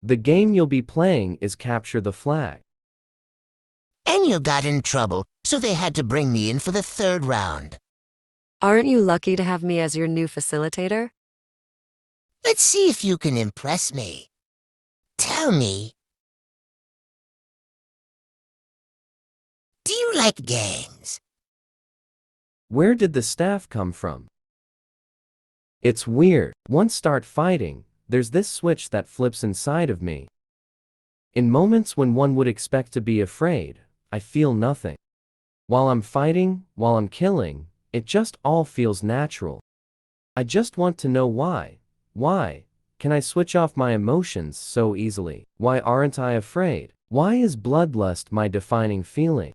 The game you'll be playing is Capture the Flag. And you got in trouble, so they had to bring me in for the third round. Aren't you lucky to have me as your new facilitator? Let's see if you can impress me. Tell me, do you like games? Where did the staff come from? It's weird. Once start fighting, there's this switch that flips inside of me. In moments when one would expect to be afraid, I feel nothing. While I'm fighting, while I'm killing, it just all feels natural. I just want to know why. Why can I switch off my emotions so easily? Why aren't I afraid? Why is bloodlust my defining feeling?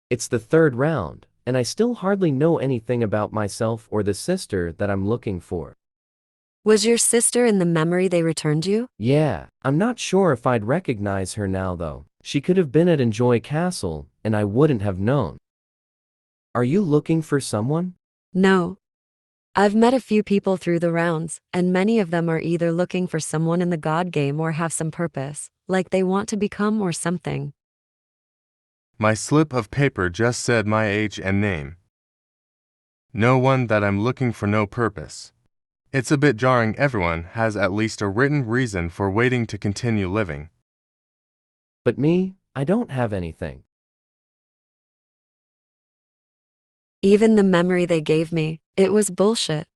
It's the third round, and I still hardly know anything about myself or the sister that I'm looking for. Was your sister in the memory they returned you? Yeah, I'm not sure if I'd recognize her now though. She could have been at Enjoy Castle, and I wouldn't have known. Are you looking for someone? No. I've met a few people through the rounds, and many of them are either looking for someone in the God game or have some purpose, like they want to become or something. My slip of paper just said my age and name. No one that I'm looking for, no purpose. It's a bit jarring. Everyone has at least a written reason for waiting to continue living. But me, I don't have anything. Even the memory they gave me, it was bullshit.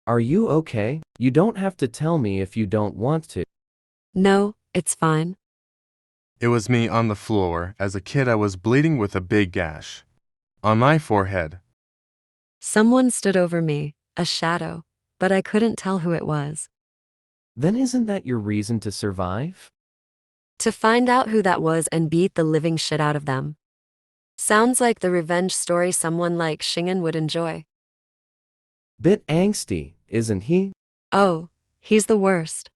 Are you okay? You don't have to tell me if you don't want to. No, it's fine. It was me on the floor. As a kid, I was bleeding with a big gash on my forehead. Someone stood over me, a shadow, but I couldn't tell who it was. Then isn't that your reason to survive? To find out who that was and beat the living shit out of them. Sounds like the revenge story someone like Shingen would enjoy. Bit angsty, isn't he? Oh, he's the worst.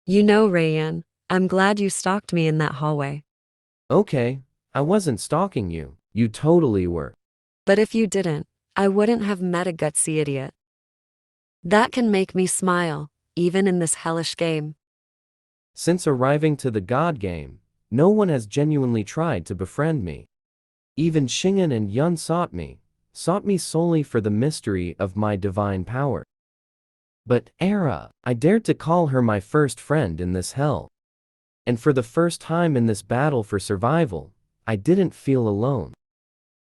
You know, Rayan, I'm glad you stalked me in that hallway. Okay, I wasn't stalking you. You totally were. But if you didn't, I wouldn't have met a gutsy idiot. That can make me smile, even in this hellish game. Since arriving to the God game, no one has genuinely tried to befriend me. Even Shingen and Yun sought me solely for the mystery of my divine power. But Era, I dared to call her my first friend in this hell. And for the first time in this battle for survival, I didn't feel alone.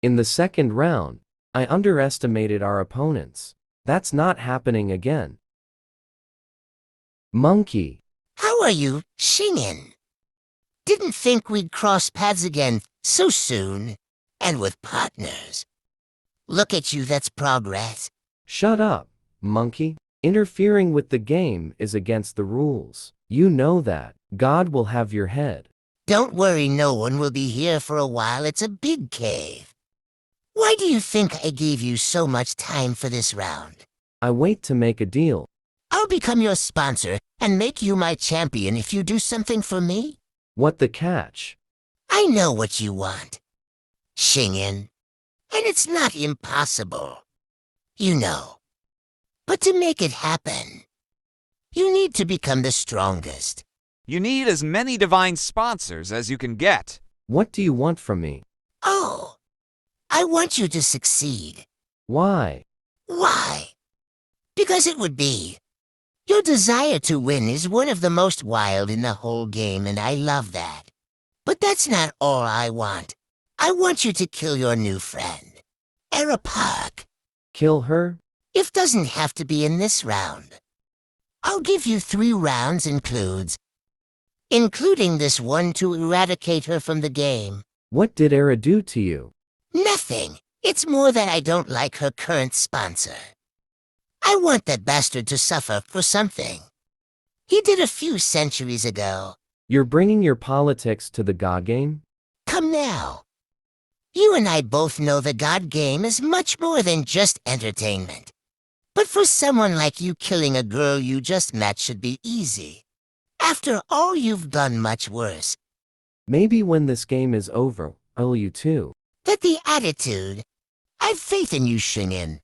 In the second round, I underestimated our opponents. That's not happening again. Monkey. How are you, Shingen? Didn't think we'd cross paths again so soon, and with partners. Look at you, that's progress. Shut up, monkey. Interfering with the game is against the rules. You know that. God will have your head. Don't worry, no one will be here for a while. It's a big cave. Why do you think I gave you so much time for this round? I wait to make a deal. I'll become your sponsor and make you my champion if you do something for me. What the catch? I know what you want, Shingen, and it's not impossible. You know. But to make it happen, you need to become the strongest. You need as many divine sponsors as you can get. What do you want from me? Oh, I want you to succeed. Why? Why? Because it would be. Your desire to win is one of the most wild in the whole game, and I love that. But that's not all I want. I want you to kill your new friend, Era Park. Kill her? It doesn't have to be in this round. I'll give you 3 rounds including this one to eradicate her from the game. What did Era do to you? Nothing. It's more that I don't like her current sponsor. I want that bastard to suffer for something. He did a few centuries ago. You're bringing your politics to the God game? Come now. You and I both know the God game is much more than just entertainment. But for someone like you, killing a girl you just met should be easy. After all, you've done much worse. Maybe when this game is over, I'll you too. But the attitude. I've faith in you, Shingen.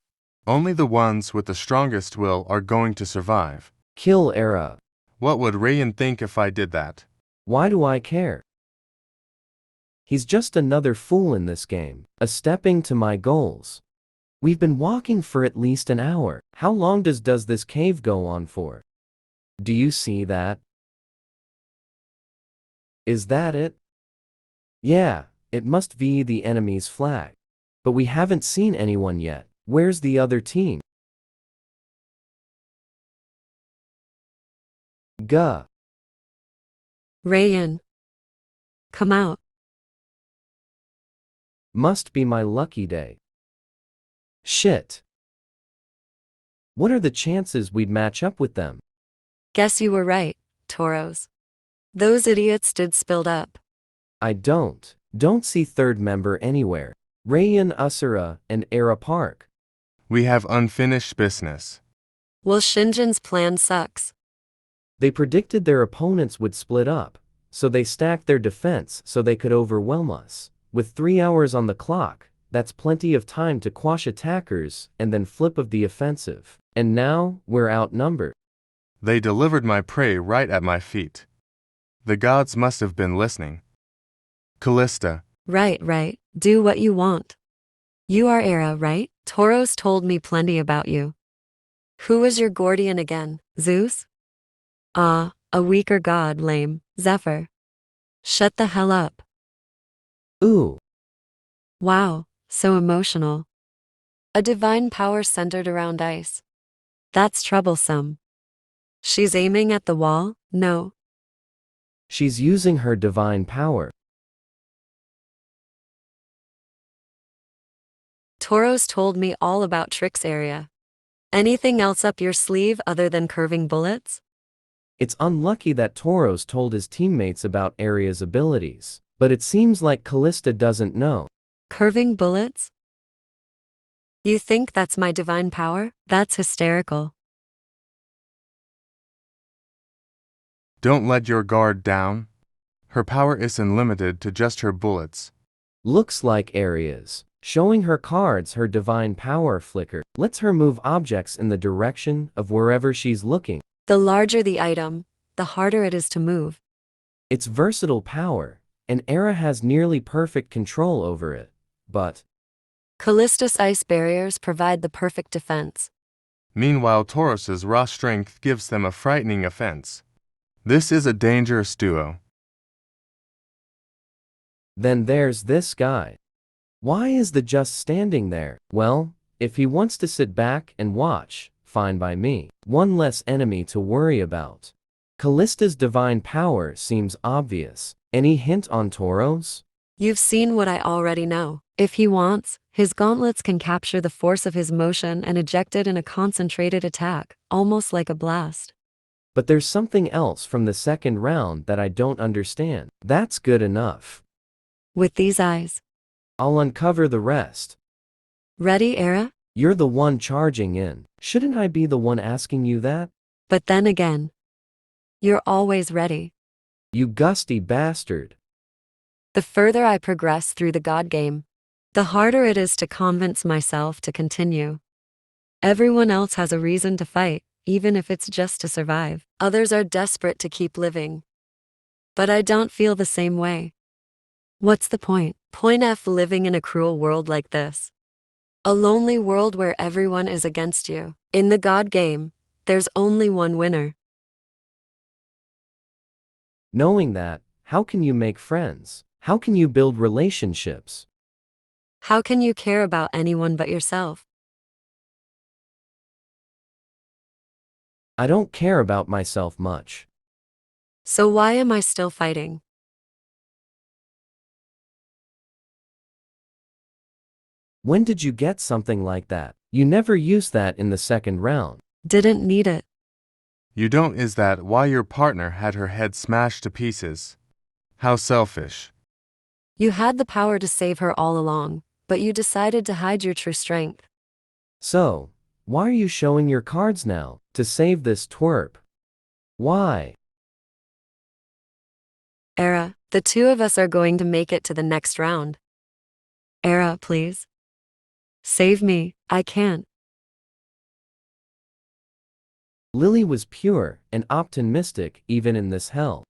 Only the ones with the strongest will are going to survive. Kill Era. What would Rayan think if I did that? Why do I care? He's just another fool in this game, a stepping to my goals. We've been walking for at least an hour. How long does this cave go on for? Do you see that? Is that it? Yeah, it must be the enemy's flag. But we haven't seen anyone yet. Where's the other team? Gah. Rayan. Come out. Must be my lucky day. Shit. What are the chances we'd match up with them? Guess you were right, Toros. Those idiots did spilled up. I don't see third member anywhere. Rayan Usura and Era Park. We have unfinished business. Well, Shinjin's plan sucks. They predicted their opponents would split up, so they stacked their defense so they could overwhelm us. With 3 hours on the clock, that's plenty of time to quash attackers and then flip of the offensive. And now, we're outnumbered. They delivered my prey right at my feet. The gods must have been listening. Callista. Right. Do what you want. You are Era, right? Toros told me plenty about you. Who was your guardian again? Zeus? Ah, a weaker god, lame. Zephyr. Shut the hell up. Ooh. Wow, so emotional. A divine power centered around ice. That's troublesome. She's aiming at the wall? No. She's using her divine power. Toros told me all about Trix area. Anything else up your sleeve other than curving bullets? It's unlucky that Toros told his teammates about Aria's abilities, but it seems like Callista doesn't know. Curving bullets? You think that's my divine power? That's hysterical. Don't let your guard down. Her power isn't limited to just her bullets. Looks like Aria's showing her cards her divine power flicker lets her move objects in the direction of wherever she's looking. The larger the item, the harder it is to move. It's versatile power, and Era has nearly perfect control over it, but Callista's ice barriers provide the perfect defense. Meanwhile, Taurus's raw strength gives them a frightening offense. This is a dangerous duo. then there's this guy. Why is the just standing there? Well, if he wants to sit back and watch, fine by me. One less enemy to worry about. Callista's divine power seems obvious. Any hint on Toros? You've seen what I already know. If he wants, his gauntlets can capture the force of his motion and eject it in a concentrated attack, almost like a blast. But there's something else from the second round that I don't understand. That's good enough. With these eyes. I'll uncover the rest. Ready, Era? You're the one charging in. Shouldn't I be the one asking you that? But then again, you're always ready. You gusty bastard. The further I progress through the God game, the harder it is to convince myself to continue. Everyone else has a reason to fight, even if it's just to survive. Others are desperate to keep living. But I don't feel the same way. What's the point? Point F living in a cruel world like this. A lonely world where everyone is against you. In the God game, there's only one winner. Knowing that, how can you make friends? How can you build relationships? How can you care about anyone but yourself? I don't care about myself much. So why am I still fighting? When did you get something like that? You never used that in the second round. Didn't need it. You don't is that why your partner had her head smashed to pieces? How selfish. You had the power to save her all along, but you decided to hide your true strength. So, why are you showing your cards now? To save this twerp? Why? Era, the two of us are going to make it to the next round. Era, please. Save me, I can't. Lily was pure and optimistic even in this hell.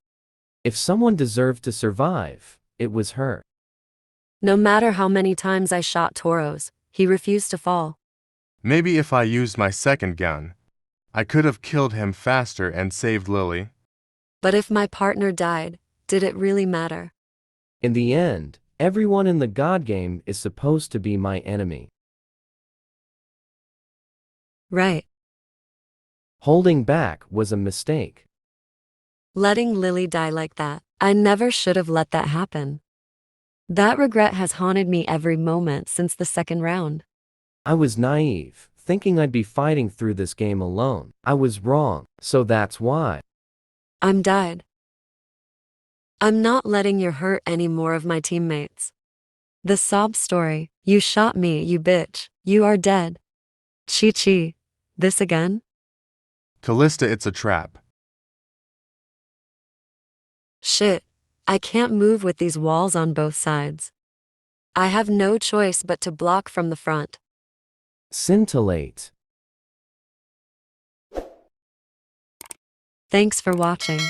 If someone deserved to survive, it was her. No matter how many times I shot Toros, he refused to fall. Maybe if I used my second gun, I could have killed him faster and saved Lily. But if my partner died, did it really matter? In the end, everyone in the God game is supposed to be my enemy. Right. Holding back was a mistake. Letting Lily die like that, I never should have let that happen. That regret has haunted me every moment since the second round. I was naive, thinking I'd be fighting through this game alone. I was wrong, so that's why. I'm died. I'm not letting you hurt any more of my teammates. The sob story, you shot me, you bitch, you are dead. Chi-Chi, this again? Callista, it's a trap. Shit, I can't move with these walls on both sides. I have no choice but to block from the front. Scintillate. Thanks for watching.